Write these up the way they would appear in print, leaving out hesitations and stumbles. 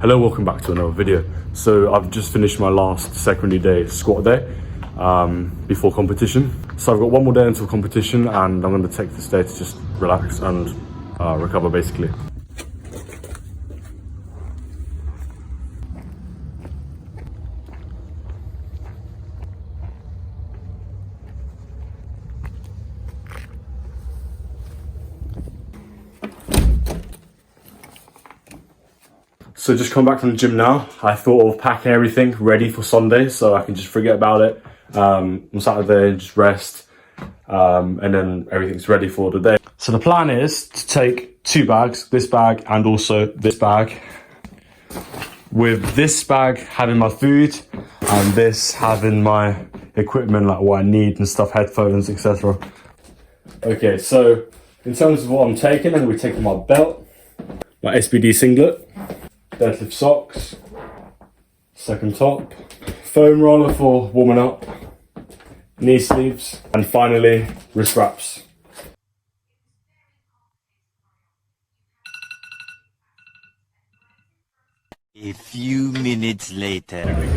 Hello, welcome back to another video. So I've just finished my last secondary day squat day before competition. So I've got one more day until competition and I'm going to take this day to just relax and recover basically. So just come back from the gym now. I thought of packing everything ready for Sunday so I can just forget about it on Saturday, just rest, and then everything's ready for the day. So the plan is to take 2 bags, this bag and also this bag. With this bag having my food and this having my equipment, like what I need and stuff, headphones, etc. Okay, so in terms of what I'm taking, I'm going to be taking my belt, my SBD singlet, deadlift socks, second top, foam roller for warming up, knee sleeves, and finally wrist wraps. A few minutes later.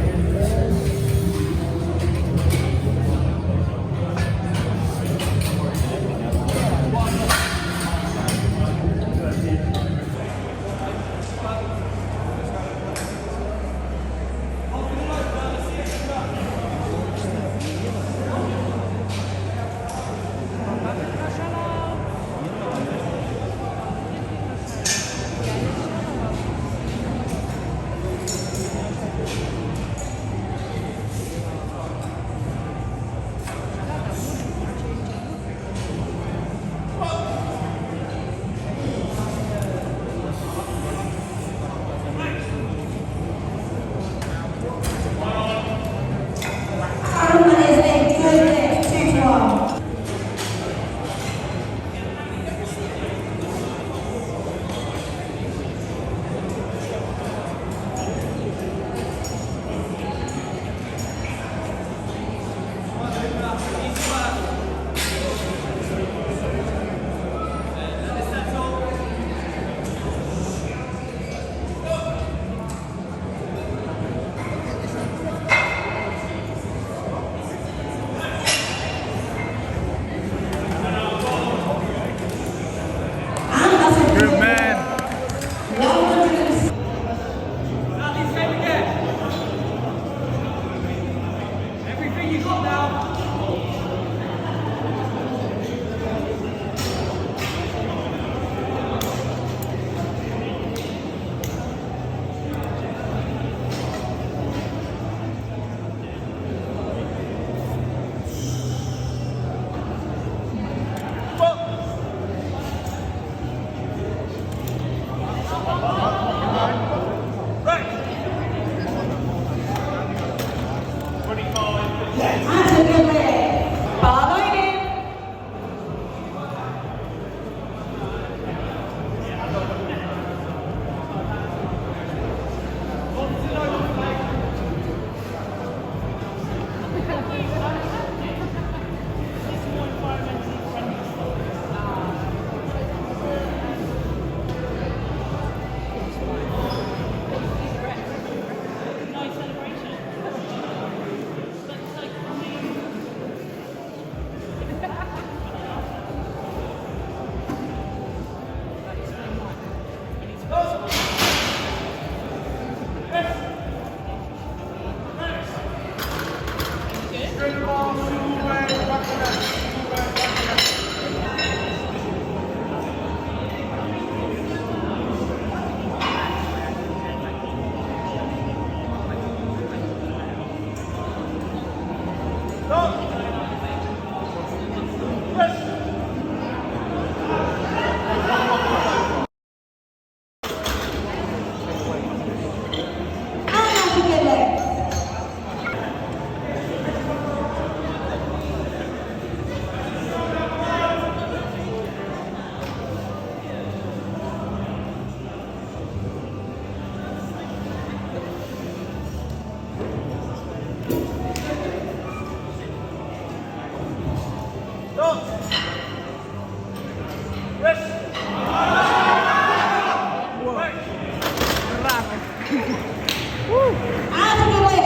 Out of the way.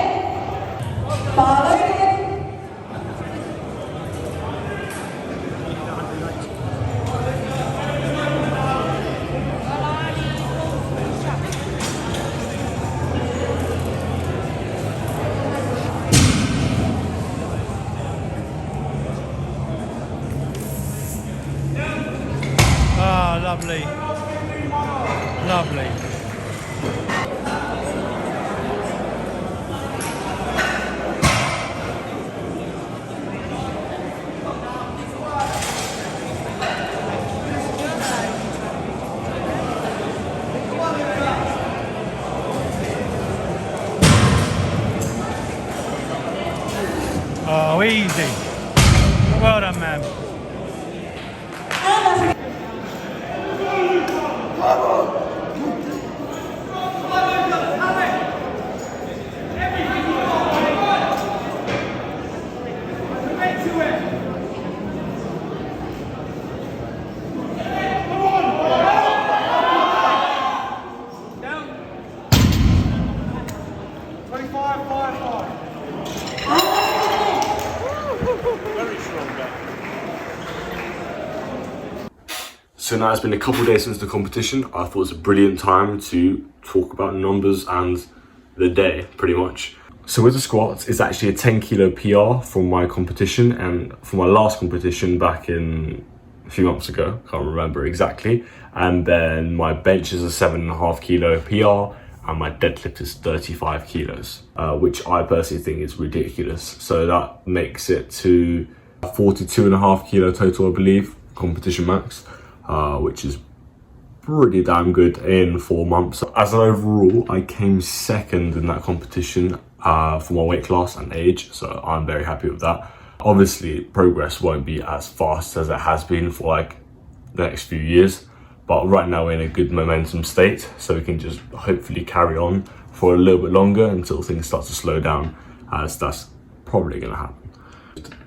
Powerlifting. Ah, lovely. Lovely. Oh, easy. Well done, man. So now it's been a couple of days since the competition. I thought it was a brilliant time to talk about numbers and the day, pretty much. So with the squats, it's actually a 10 kilo PR from my competition, and for my last competition back in a few months ago, can't remember exactly. And then my bench is a 7.5 kilo PR, and my deadlift is 35 kilos, which I personally think is ridiculous. So that makes it to 42.5 kilo total, I believe, competition max. Which is pretty damn good in 4 months. As an overall, I came second in that competition for my weight class and age, so I'm very happy with that. Obviously, progress won't be as fast as it has been for like the next few years, but right now we're in a good momentum state, so we can just hopefully carry on for a little bit longer until things start to slow down, as that's probably going to happen.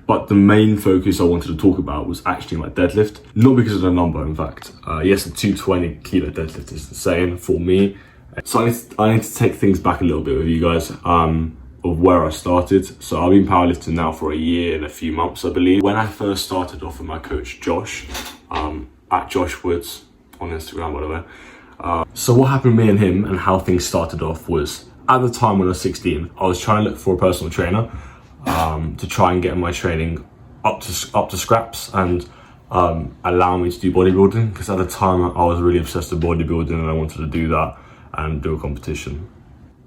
But the main focus I wanted to talk about was actually my deadlift. Not because of the number, in fact. Yes, a 220 kilo deadlift is insane for me. So I need to take things back a little bit with you guys of where I started. So I've been powerlifting now for a year and a few months, I believe. When I first started off with my coach, Josh, at Josh Woods on Instagram, by the way. So what happened with me and him and how things started off was, at the time when I was 16, I was trying to look for a personal trainer to try and get my training up to scraps and allow me to do bodybuilding, because at the time I was really obsessed with bodybuilding and I wanted to do that and do a competition,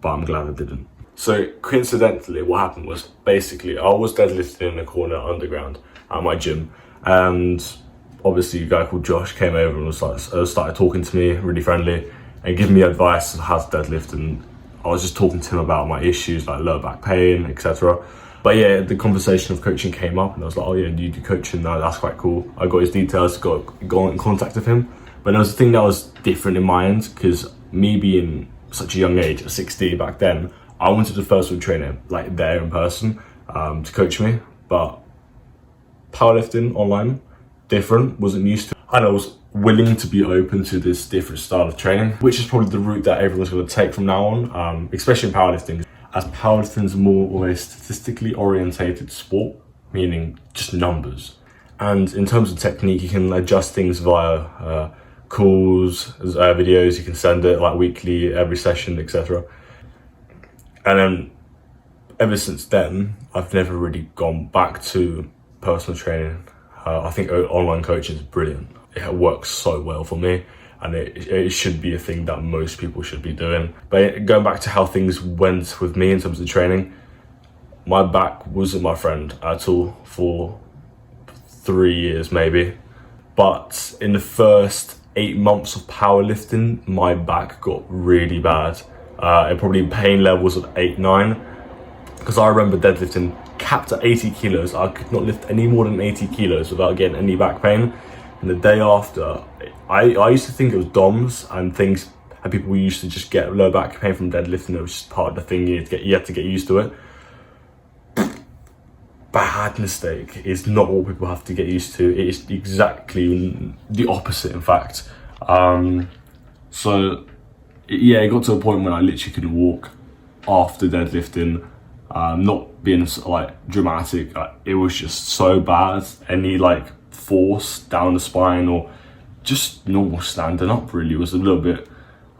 but I'm glad I didn't. So coincidentally, what happened was, basically I was deadlifting in the corner underground at my gym, and obviously a guy called Josh came over and was like, started talking to me, really friendly, and giving me advice on how to deadlift, and I was just talking to him about my issues like lower back pain, etc. But yeah, the conversation of coaching came up, and I was like, oh yeah, you do coaching now, that's quite cool. I got his details, got in contact with him. But there was a thing that was different in my end, because me being such a young age, at 16 back then, I wanted a personal trainer, like there in person, to coach me. But powerlifting online, different, wasn't used to. And I was willing to be open to this different style of training, which is probably the route that everyone's going to take from now on, especially in powerlifting. As powerlifting is more of a statistically orientated sport, meaning just numbers. And in terms of technique, you can adjust things via calls, videos, you can send it like weekly, every session, etc. And then ever since then, I've never really gone back to personal training. I think online coaching is brilliant. It works so well for me, and it should be a thing that most people should be doing. But going back to how things went with me in terms of training, my back wasn't my friend at all for 3 years maybe. But in the first 8 months of powerlifting, my back got really bad. And probably pain levels of 8, 9. Because I remember deadlifting capped at 80 kilos. I could not lift any more than 80 kilos without getting any back pain. And the day after, I used to think it was DOMS and things, and people used to just get low back pain from deadlifting. It was just part of the thing, you had to get used to it. Bad mistake. It's not what people have to get used to. It is exactly the opposite, in fact. So yeah, it got to a point when I literally couldn't walk after deadlifting. Not being like dramatic, it was just so bad. Any like force down the spine or just normal standing up really was a little bit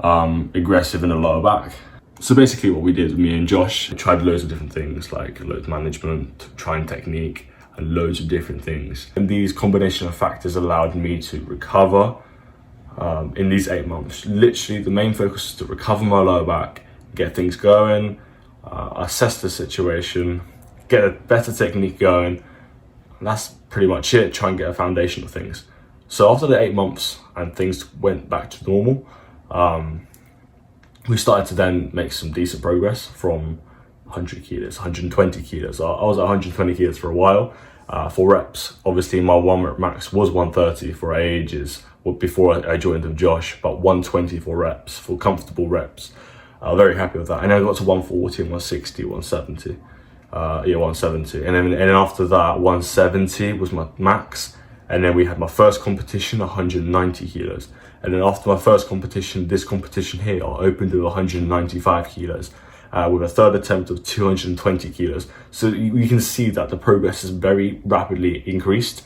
aggressive in the lower back. So basically what we did, me and Josh, tried loads of different things like load management, trying technique, and loads of different things. And these combination of factors allowed me to recover in these 8 months. Literally the main focus is to recover my lower back, get things going, assess the situation, get a better technique going, and that's pretty much it. Try and get a foundation of things. So after the 8 months and things went back to normal, we started to then make some decent progress from 100 kilos, 120 kilos. I was at 120 kilos for a while. For reps, obviously my 1 rep max was 130 for ages before I joined with Josh, but 120 for reps, for comfortable reps. Very happy with that. And then I got to 140 and 160, 170. 170. And then after that, 170 was my max. And then we had my first competition, 190 kilos. And then after my first competition, this competition here, I opened with 195 kilos. With a third attempt of 220 kilos. So you can see that the progress has very rapidly increased.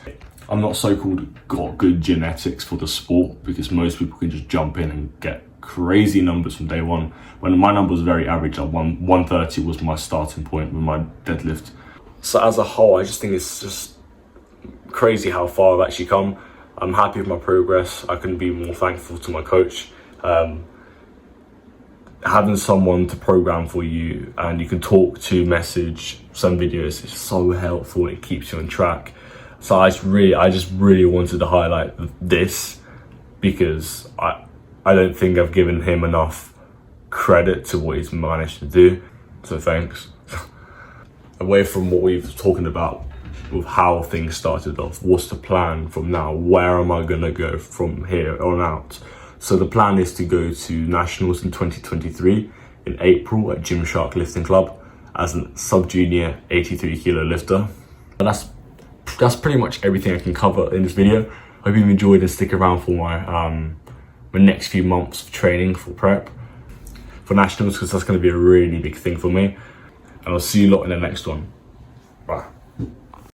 I'm not so-called got good genetics for the sport, because most people can just jump in and get crazy numbers from day one. When my number was very average, like 130 was my starting point with my deadlift. So as a whole, I just think it's just crazy how far I've actually come. I'm happy with my progress. I couldn't be more thankful to my coach. Having someone to program for you and you can talk to, message, send videos is so helpful. It keeps you on track. So I just really wanted to highlight this, because I don't think I've given him enough credit to what he's managed to do. So thanks. Away from what we've talking about with how things started off, what's the plan from now? Where am I gonna go from here on out? So the plan is to go to Nationals in 2023 in April at Gymshark Lifting Club as a sub-junior 83 kilo lifter. And that's pretty much everything I can cover in this video. Hope you've enjoyed and stick around for my next few months of training for prep for Nationals, because that's going to be a really big thing for me. And I'll see you lot in the next one.